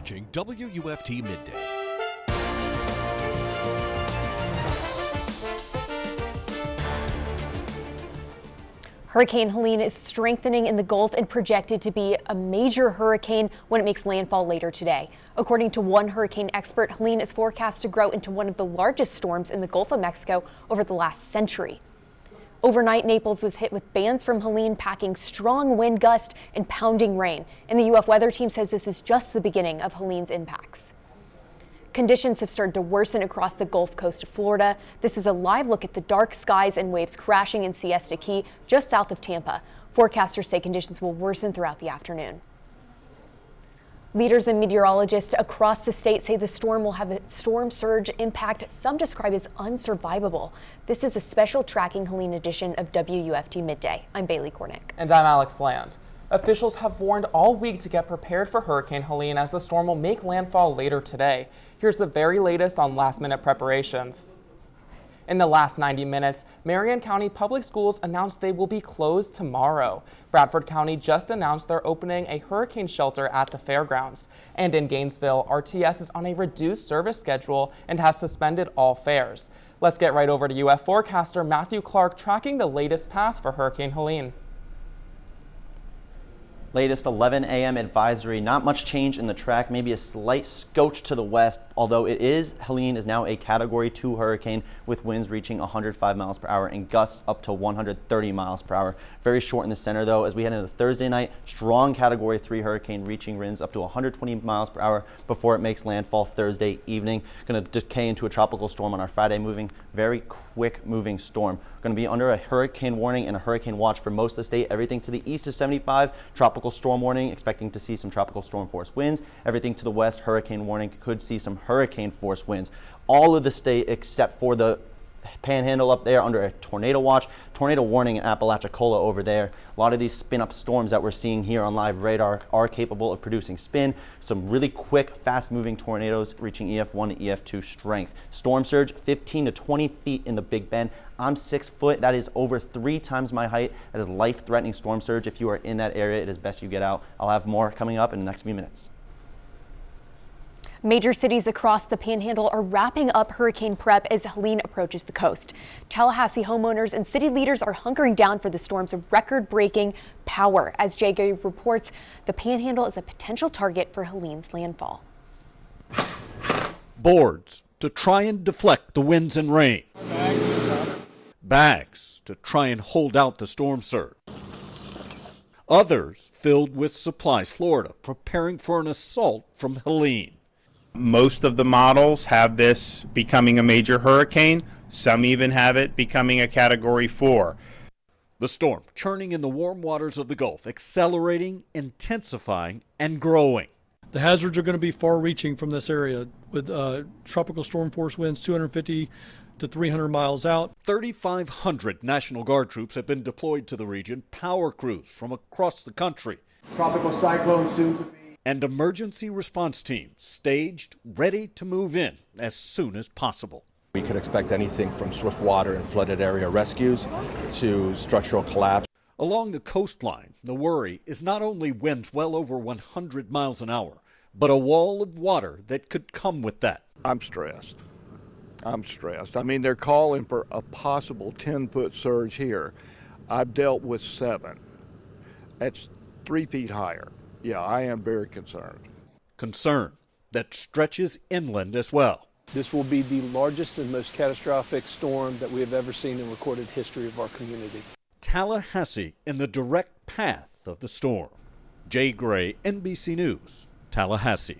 watching WUFT Midday. Hurricane Helene is strengthening in the Gulf and projected to be a major hurricane when it makes landfall later today. According to one hurricane expert, Helene is forecast to grow into one of the largest storms in the Gulf of Mexico over the last century. Overnight, Naples was hit with bands from Helene packing strong wind gusts and pounding rain. And the UF weather team says this is just the beginning of Helene's impacts. Conditions have started to worsen across the Gulf Coast of Florida. This is a live look at the dark skies and waves crashing in Siesta Key, just south of Tampa. Forecasters say conditions will worsen throughout the afternoon. Leaders and meteorologists across the state say the storm will have a storm surge impact some describe as unsurvivable. This is a special Tracking Helene edition of WUFT Midday. I'm Bailey Korinek. And I'm Alex Land. Officials have warned all week to get prepared for Hurricane Helene as the storm will make landfall later today. Here's the very latest on last-minute preparations. In the last 90 minutes, Marion County Public Schools announced they will be closed tomorrow. Bradford County just announced they're opening a hurricane shelter at the fairgrounds. And in Gainesville, RTS is on a reduced service schedule and has suspended all fares. Let's get right over to UF forecaster Matthew Clark tracking the latest path for Hurricane Helene. Latest 11 a.m. advisory. Not much change in the track, maybe a slight scotch to the west, although Helene is now a Category 2 hurricane with winds reaching 105 miles per hour and gusts up to 130 miles per hour. Very short in the center though. As we head into Thursday night, strong Category 3 hurricane reaching winds up to 120 miles per hour before it makes landfall Thursday evening. Going to decay into a tropical storm on our Friday, very quick moving storm. Going to be under a hurricane warning and a hurricane watch for most of the state. Everything to the east of 75, tropical storm warning, expecting to see some tropical storm force winds. Everything to the west, hurricane warning, could see some hurricane force winds. All of the state except for the Panhandle up there under a tornado watch, tornado warning in Apalachicola over there. A lot of these spin-up storms that we're seeing here on live radar are capable of producing spin. Some really quick, fast-moving tornadoes reaching EF1 to EF2 strength. Storm surge 15 to 20 feet in the Big Bend. I'm 6 foot. That is over 3 times my height. That is life-threatening storm surge. If you are in that area, it is best you get out. I'll have more coming up in the next few minutes. Major cities across the Panhandle are wrapping up hurricane prep as Helene approaches the coast. Tallahassee homeowners and city leaders are hunkering down for the storm's record-breaking power. As Jay reports, the Panhandle is a potential target for Helene's landfall. Boards to try and deflect the winds and rain. Bags to try and hold out the storm surge. Others filled with supplies. Florida preparing for an assault from Helene. Most of the models have this becoming a major hurricane. Some even have it becoming a Category 4. The storm churning in the warm waters of the Gulf, accelerating, intensifying, and growing. The hazards are going to be far-reaching from this area with tropical storm force winds 250 to 300 miles out. 3,500 National Guard troops have been deployed to the region, power crews from across the country. Tropical cyclone soon to be. And emergency response teams staged, ready to move in as soon as possible. We could expect anything from swift water and flooded area rescues to structural collapse. Along the coastline, the worry is not only winds well over 100 miles an hour, but a wall of water that could come with that. I'm stressed. I mean, they're calling for a possible 10-foot surge here. I've dealt with 7. That's 3 feet higher. Yeah, I am very concerned. Concern that stretches inland as well. This will be the largest and most catastrophic storm that we have ever seen in recorded history of our community. Tallahassee in the direct path of the storm. Jay Gray, NBC News, Tallahassee.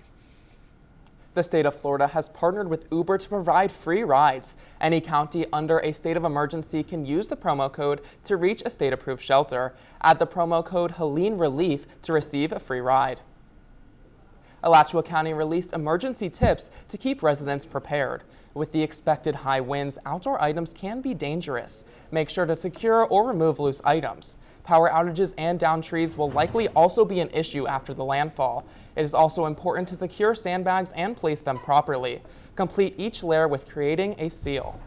The state of Florida has partnered with Uber to provide free rides. Any county under a state of emergency can use the promo code to reach a state-approved shelter. Add the promo code Helene Relief to receive a free ride. Alachua County released emergency tips to keep residents prepared. With the expected high winds, outdoor items can be dangerous. Make sure to secure or remove loose items. Power outages and downed trees will likely also be an issue after the landfall. It is also important to secure sandbags and place them properly. Complete each layer with creating a seal.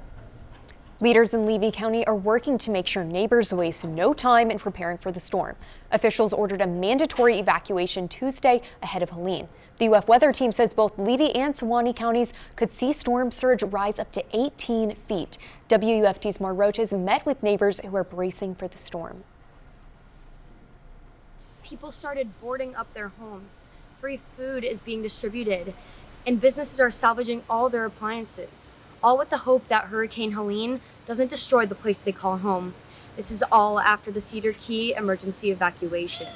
Leaders in Levy County are working to make sure neighbors waste no time in preparing for the storm. Officials ordered a mandatory evacuation Tuesday ahead of Helene. The UF weather team says both Levy and Suwannee counties could see storm surge rise up to 18 feet. WUFT's Roches met with neighbors who are bracing for the storm. People started boarding up their homes. Free food is being distributed, and businesses are salvaging all their appliances, all with the hope that Hurricane Helene doesn't destroy the place they call home. This is all after the Cedar Key emergency evacuation.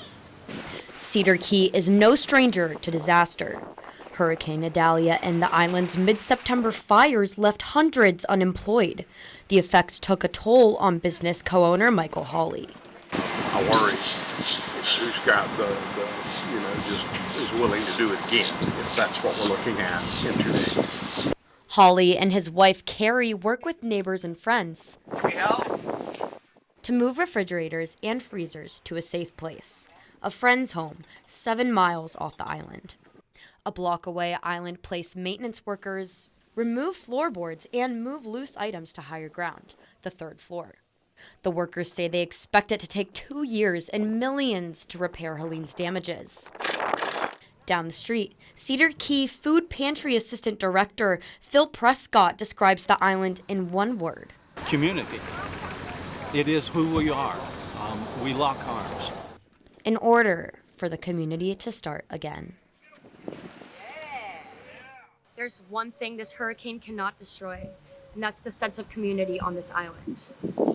Cedar Key is no stranger to disaster. Hurricane Idalia and the island's mid-September fires left hundreds unemployed. The effects took a toll on business co-owner Michael Hawley. I worry who's got just is willing to do it again, if that's what we're looking at in 2 days. Hawley and his wife Carrie work with neighbors and friends to move refrigerators and freezers to a safe place. A friend's home, 7 miles off the island. A block away, Island Place maintenance workers remove floorboards and move loose items to higher ground, the 3rd floor. The workers say they expect it to take 2 years and millions to repair Helene's damages. Down the street, Cedar Key Food Pantry Assistant Director Phil Prescott describes the island in one word. Community. It is who we are. We lock arms. In order for the community to start again. There's one thing this hurricane cannot destroy, and that's the sense of community on this island.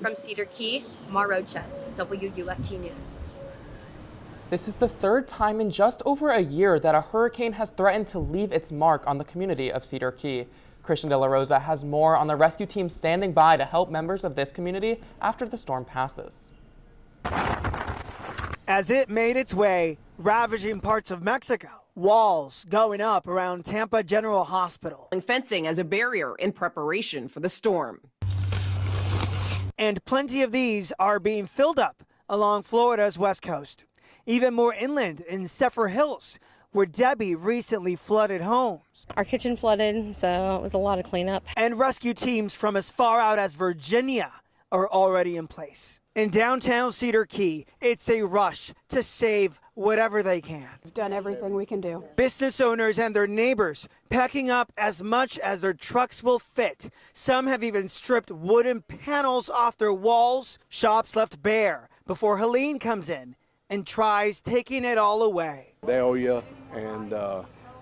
From Cedar Key, Roches, WUFT News. This is the 3rd time in just over a year that a hurricane has threatened to leave its mark on the community of Cedar Key. Christian De La Rosa has more on the rescue team standing by to help members of this community after the storm passes. As it made its way, ravaging parts of Mexico, walls going up around Tampa General Hospital. And fencing as a barrier in preparation for the storm. And plenty of these are being filled up along Florida's west coast. Even more inland in Zephyr Hills, where Debbie recently flooded homes. Our kitchen flooded, so it was a lot of cleanup. And rescue teams from as far out as Virginia are already in place. In downtown Cedar Key, it's a rush to save whatever they can. We've done everything we can do. Business owners and their neighbors packing up as much as their trucks will fit. Some have even stripped wooden panels off their walls. Shops left bare before Helene comes in and tries taking it all away. Dahlia and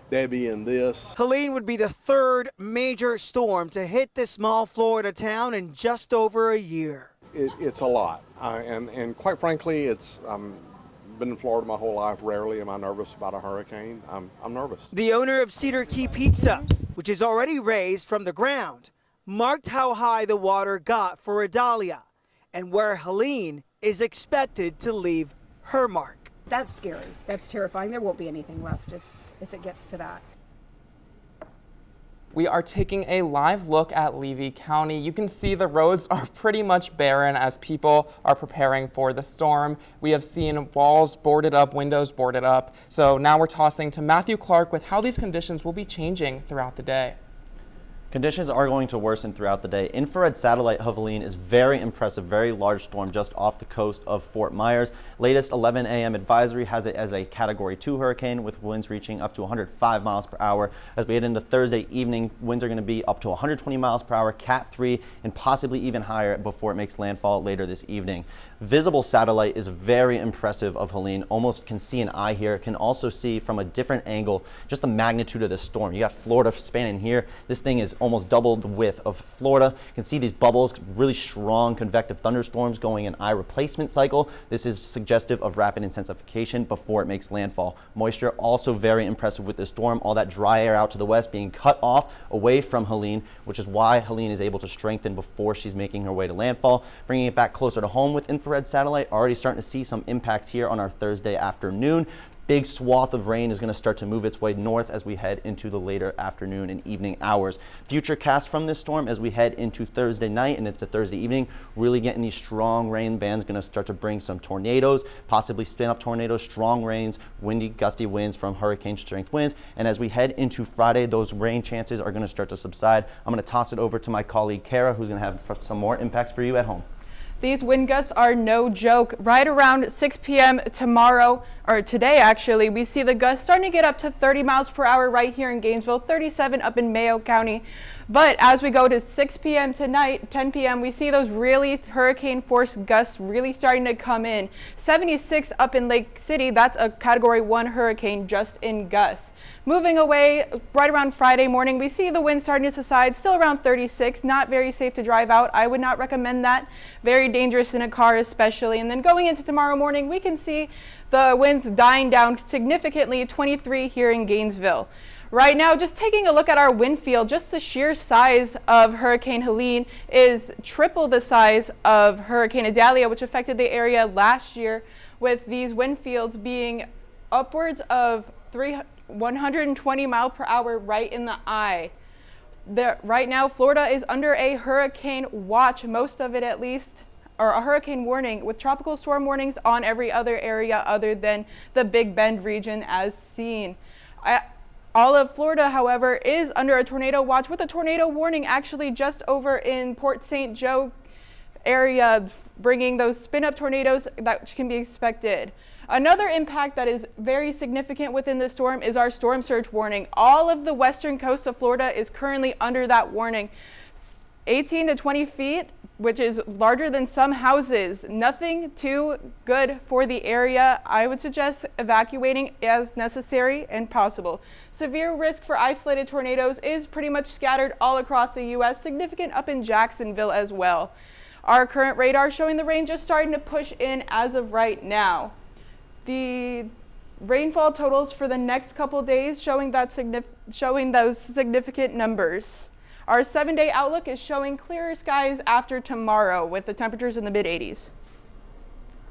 Debbie and this. Helene would be the 3rd major storm to hit this small Florida town in just over a year. It's a lot, and quite frankly, been in Florida my whole life. Rarely am I nervous about a hurricane. I'm nervous. The owner of Cedar Key Pizza, which is already raised from the ground, marked how high the water got for Idalia and where Helene is expected to leave her mark. That's scary. That's terrifying. There won't be anything left if it gets to that. We are taking a live look at Levy County. You can see the roads are pretty much barren as people are preparing for the storm. We have seen walls boarded up, windows boarded up. So now we're tossing to Matthew Clark with how these conditions will be changing throughout the day. Conditions are going to worsen throughout the day. Infrared satellite of Helene is very impressive, very large storm just off the coast of Fort Myers. Latest 11 a.m. advisory has it as a Category 2 hurricane with winds reaching up to 105 miles per hour. As we head into Thursday evening, winds are going to be up to 120 miles per hour, Cat 3, and possibly even higher before it makes landfall later this evening. Visible satellite is very impressive of Helene. Almost can see an eye here. Can also see from a different angle just the magnitude of this storm. You got Florida spanning here. This thing is almost double the width of Florida. You can see these bubbles, really strong convective thunderstorms going an eye replacement cycle. This is suggestive of rapid intensification before it makes landfall. Moisture also very impressive with this storm. All that dry air out to the west being cut off away from Helene, which is why Helene is able to strengthen before she's making her way to landfall. Bringing it back closer to home with infrared satellite, already starting to see some impacts here on our Thursday afternoon. big swath of rain is going to start to move its way north as we head into the later afternoon and evening hours. Futurecast from this storm as we head into Thursday night and into Thursday evening, really getting these strong rain bands going to start to bring some tornadoes, possibly spin up tornadoes, strong rains, windy, gusty winds from hurricane strength winds. And as we head into Friday, those rain chances are going to start to subside. I'm going to toss it over to my colleague Kara, who's going to have some more impacts for you at home. These wind gusts are no joke. Right around 6 p.m. tomorrow, or today actually, we see the gusts starting to get up to 30 miles per hour right here in Gainesville, 37 up in Mayo County. But as we go to 6 p.m. tonight, 10 p.m., we see those really hurricane force gusts really starting to come in. 76 up in Lake City, that's a Category 1 hurricane just in gusts. Moving away right around Friday morning, we see the wind starting to subside, still around 36, not very safe to drive out. I would not recommend that. Very dangerous in a car especially. And then going into tomorrow morning, we can see the winds dying down significantly, 23 here in Gainesville. Right now, just taking a look at our wind field, just the sheer size of Hurricane Helene is triple the size of Hurricane Idalia, which affected the area last year, with these wind fields being upwards of 120 mile per hour right in the eye. Right now, Florida is under a hurricane watch, most of it at least, or a hurricane warning, with tropical storm warnings on every other area other than the Big Bend region as seen. All of Florida, however, is under a tornado watch with a tornado warning actually just over in Port St. Joe area, bringing those spin-up tornadoes that can be expected. Another impact that is very significant within the storm is our storm surge warning. All of the western coast of Florida is currently under that warning. 18 to 20 feet, which is larger than some houses. Nothing too good for the area. I would suggest evacuating as necessary and possible. Severe risk for isolated tornadoes is pretty much scattered all across the U.S., significant up in Jacksonville as well. Our current radar showing the rain just starting to push in as of right now. The rainfall totals for the next couple days showing those significant numbers. Our 7-day outlook is showing clearer skies after tomorrow with the temperatures in the mid-80s.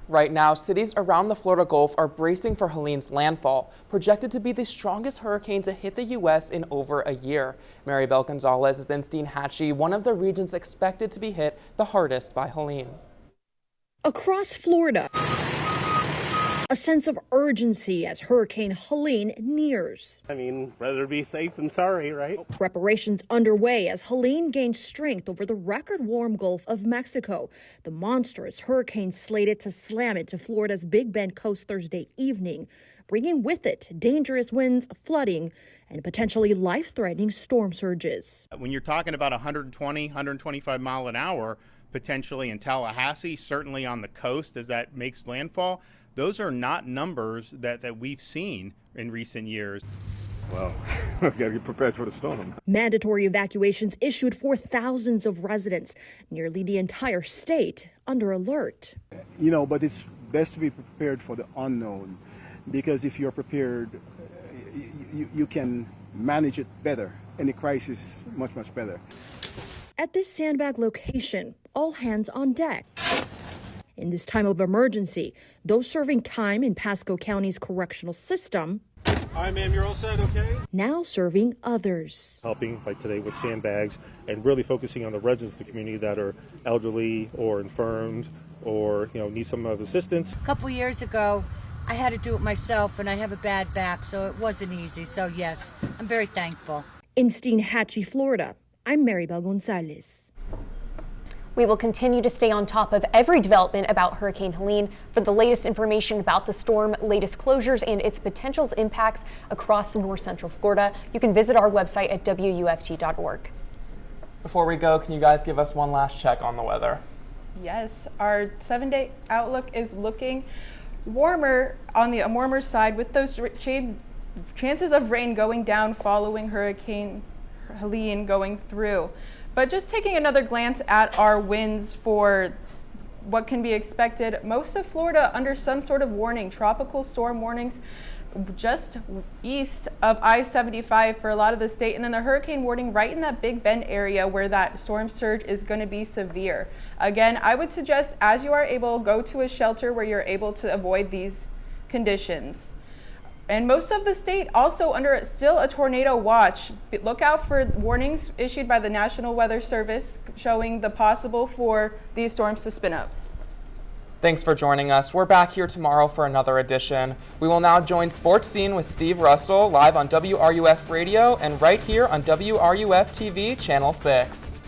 Right now, cities around the Florida Gulf are bracing for Helene's landfall, projected to be the strongest hurricane to hit the U.S. in over a year. Maribel Gonzalez is in Steinhatchee, one of the regions expected to be hit the hardest by Helene. Across Florida, a sense of urgency as Hurricane Helene nears. I mean, rather be safe than sorry, right? Preparations underway as Helene gains strength over the record-warm Gulf of Mexico. The monstrous hurricane slated to slam into Florida's Big Bend coast Thursday evening, bringing with it dangerous winds, flooding, and potentially life-threatening storm surges. When you're talking about 120, 125 mile an hour, potentially in Tallahassee, certainly on the coast as that makes landfall, those are not numbers that we've seen in recent years. Well, we've got to get prepared for the storm. Mandatory evacuations issued for thousands of residents, nearly the entire state under alert. You know, but it's best to be prepared for the unknown, because if you're prepared, you can manage it better. Any crisis, much better. At this sandbag location, all hands on deck. In this time of emergency, those serving time in Pasco County's correctional system. Hi, ma'am, you're all set, okay? Now serving others. Helping, like today, with sandbags and really focusing on the residents of the community that are elderly or infirmed or, need some of assistance. A couple years ago, I had to do it myself, and I have a bad back, so it wasn't easy. So, yes, I'm very thankful. In Steinhatchee, Florida, I'm Maribel Gonzalez. We will continue to stay on top of every development about Hurricane Helene. For the latest information about the storm, latest closures, and its potential impacts across north central Florida, you can visit our website at WUFT.org. Before we go, can you guys give us one last check on the weather? Yes, our 7-day outlook is looking warmer on the warmer side, with those chances of rain going down following Hurricane Helene going through. But just taking another glance at our winds for what can be expected, most of Florida under some sort of warning, tropical storm warnings just east of I-75 for a lot of the state, and then the hurricane warning right in that Big Bend area where that storm surge is going to be severe. Again, I would suggest, as you are able, go to a shelter where you're able to avoid these conditions. And most of the state also under still a tornado watch. Look out for warnings issued by the National Weather Service showing the possible for these storms to spin up. Thanks for joining us. We're back here tomorrow for another edition. We will now join Sports Scene with Steve Russell live on WRUF Radio and right here on WRUF-TV Channel 6.